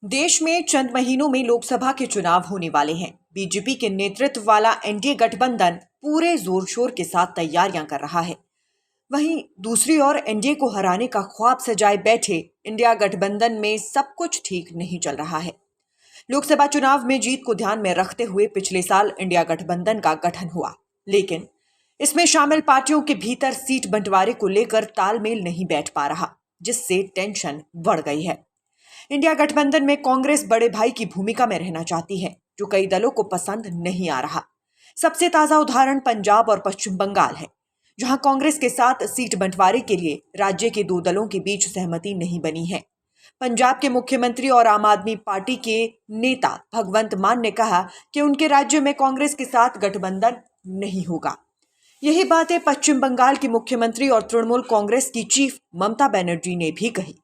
देश में चंद महीनों में लोकसभा के चुनाव होने वाले हैं। बीजेपी के नेतृत्व वाला एनडीए गठबंधन पूरे जोर शोर के साथ तैयारियां कर रहा है। वहीं दूसरी ओर एनडीए को हराने का ख्वाब सजाए बैठे इंडिया गठबंधन में सब कुछ ठीक नहीं चल रहा है। लोकसभा चुनाव में जीत को ध्यान में रखते हुए पिछले साल इंडिया गठबंधन का गठन हुआ, लेकिन इसमें शामिल पार्टियों के भीतर सीट बंटवारे को लेकर तालमेल नहीं बैठ पा रहा, जिससे टेंशन बढ़ गई है। इंडिया गठबंधन में कांग्रेस बड़े भाई की भूमिका में रहना चाहती है, जो कई दलों को पसंद नहीं आ रहा। सबसे ताजा उदाहरण पंजाब और पश्चिम बंगाल है, जहां कांग्रेस के साथ सीट बंटवारे के लिए राज्य के दो दलों के बीच सहमति नहीं बनी है। पंजाब के मुख्यमंत्री और आम आदमी पार्टी के नेता भगवंत मान ने कहा कि उनके राज्य में कांग्रेस के साथ गठबंधन नहीं होगा। यही बातें पश्चिम बंगाल की मुख्यमंत्री और तृणमूल कांग्रेस की चीफ ममता बनर्जी ने भी कही।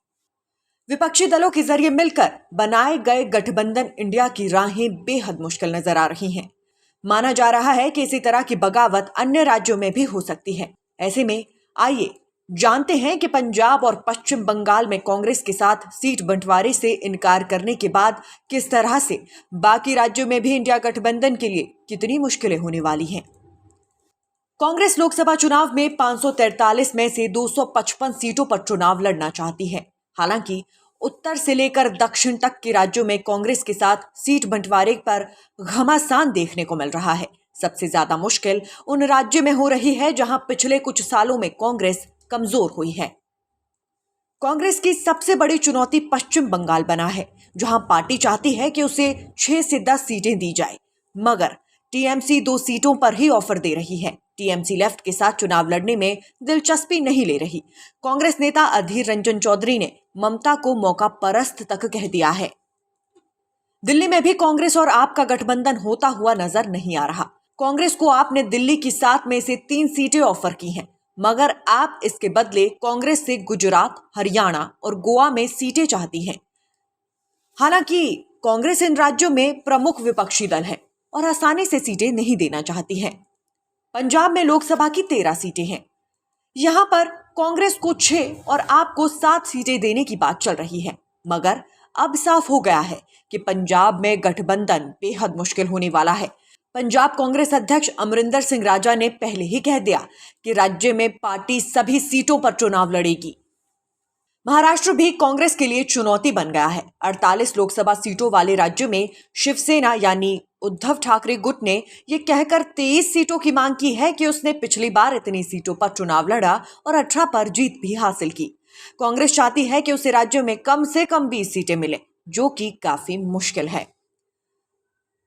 विपक्षी दलों के जरिए मिलकर बनाए गए गठबंधन इंडिया की राहें बेहद मुश्किल नजर आ रही हैं। माना जा रहा है कि इसी तरह की बगावत अन्य राज्यों में भी हो सकती है। ऐसे में आइए जानते हैं कि पंजाब और पश्चिम बंगाल में कांग्रेस के साथ सीट बंटवारे से इनकार करने के बाद किस तरह से बाकी राज्यों में भी इंडिया गठबंधन के लिए कितनी मुश्किलें होने वाली हैं। कांग्रेस लोकसभा चुनाव में 543 में से 255 सीटों पर चुनाव लड़ना चाहती है। हालांकि उत्तर से लेकर दक्षिण तक के राज्यों में कांग्रेस के साथ सीट बंटवारे पर घमासान देखने को मिल रहा है। सबसे ज्यादा मुश्किल उन राज्यों में हो रही है जहां पिछले कुछ सालों में कांग्रेस कमजोर हुई है। कांग्रेस की सबसे बड़ी चुनौती पश्चिम बंगाल बना है, जहां पार्टी चाहती है कि उसे 6 से 10 सीटें दी जाए, मगर टीएमसी 2 सीटों पर ही ऑफर दे रही है। टीएमसी लेफ्ट के साथ चुनाव लड़ने में दिलचस्पी नहीं ले रही। कांग्रेस नेता अधीर रंजन चौधरी ने ममता को मौका परस्त तक कह दिया है। दिल्ली में भी कांग्रेस और आप का गठबंधन होता हुआ नजर नहीं आ रहा। कांग्रेस को आप ने दिल्ली की 7 में से 3 सीटें ऑफर की हैं, मगर आप इसके बदले कांग्रेस से गुजरात, हरियाणा और गोवा में सीटें चाहती हैं। हालांकि कांग्रेस इन राज्यों में प्रमुख विपक्षी दल है और आसानी से सीटें नहीं देना चाहती है। पंजाब में लोकसभा की 13 सीटें हैं। यहां पर कांग्रेस को 6 और आपको 7 सीटें देने की बात चल रही है, मगर अब साफ हो गया है कि पंजाब में गठबंधन बेहद मुश्किल होने वाला है। पंजाब कांग्रेस अध्यक्ष अमरिंदर सिंह राजा ने पहले ही कह दिया कि राज्य में पार्टी सभी सीटों पर चुनाव लड़ेगी। महाराष्ट्र भी कांग्रेस के लिए चुनौती बन गया है। 48 लोकसभा सीटों वाले राज्यों में शिवसेना यानी उद्धव ठाकरे गुट ने यह कहकर 23 सीटों की मांग की है कि उसने पिछली बार इतनी सीटों पर चुनाव लड़ा और 18 पर जीत भी हासिल की। कांग्रेस चाहती है कि उसे राज्यों में कम से कम 20 सीटें मिले, जो कि काफी मुश्किल है।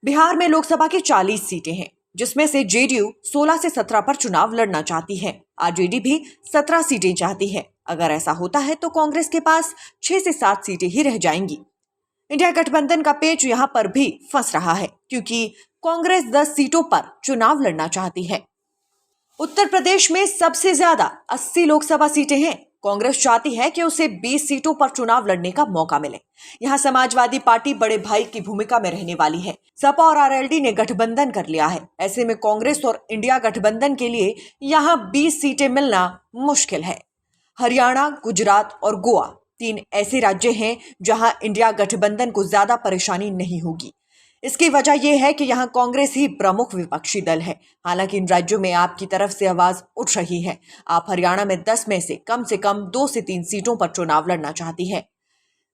बिहार में लोकसभा की 40 सीटें हैं, जिसमें से जेडीयू 16 से 17 पर चुनाव लड़ना चाहती है। आरजेडी भी 17 सीटें चाहती है। अगर ऐसा होता है तो कांग्रेस के पास 6 से 7 सीटें ही रह जाएंगी। इंडिया गठबंधन का पेच यहां पर भी फंस रहा है, क्योंकि कांग्रेस 10 सीटों पर चुनाव लड़ना चाहती है। उत्तर प्रदेश में सबसे ज्यादा 80 लोकसभा सीटें हैं। कांग्रेस चाहती है कि उसे 20 सीटों पर चुनाव लड़ने का मौका मिले। यहां समाजवादी पार्टी बड़े भाई की भूमिका में रहने वाली है। सपा और आरएलडी ने गठबंधन कर लिया है। ऐसे में कांग्रेस और इंडिया गठबंधन के लिए यहां 20 सीटें मिलना मुश्किल है। हरियाणा, गुजरात और गोवा 3 ऐसे राज्य हैं जहां इंडिया गठबंधन को ज्यादा परेशानी नहीं होगी। इसकी वजह यह है कि यहां कांग्रेस ही प्रमुख विपक्षी दल है। हालांकि इन राज्यों में आपकी तरफ से आवाज उठ रही है। आप हरियाणा में 10 में से कम 2 से 3 सीटों पर चुनाव लड़ना चाहती है।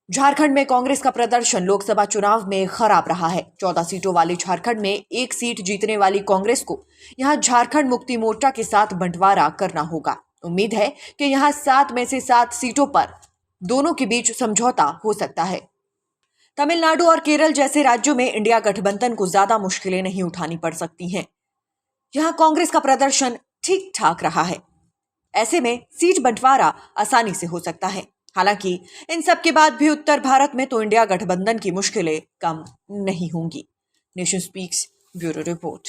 झारखंड में कांग्रेस का प्रदर्शन लोकसभा चुनाव में खराब रहा है। 14 सीटों वाले झारखंड में 1 सीट जीतने वाली कांग्रेस को यहां झारखंड मुक्ति मोर्चा के साथ बंटवारा करना होगा। उम्मीद है कि यहां 7 में से 7 सीटों पर दोनों के बीच समझौता हो सकता है। तमिलनाडु और केरल जैसे राज्यों में इंडिया गठबंधन को ज्यादा मुश्किलें नहीं उठानी पड़ सकती हैं। यहां कांग्रेस का प्रदर्शन ठीक ठाक रहा है। ऐसे में सीट बंटवारा आसानी से हो सकता है। हालांकि इन सब के बाद भी उत्तर भारत में तो इंडिया गठबंधन की मुश्किलें कम नहीं होंगी। Nation speaks bureau report.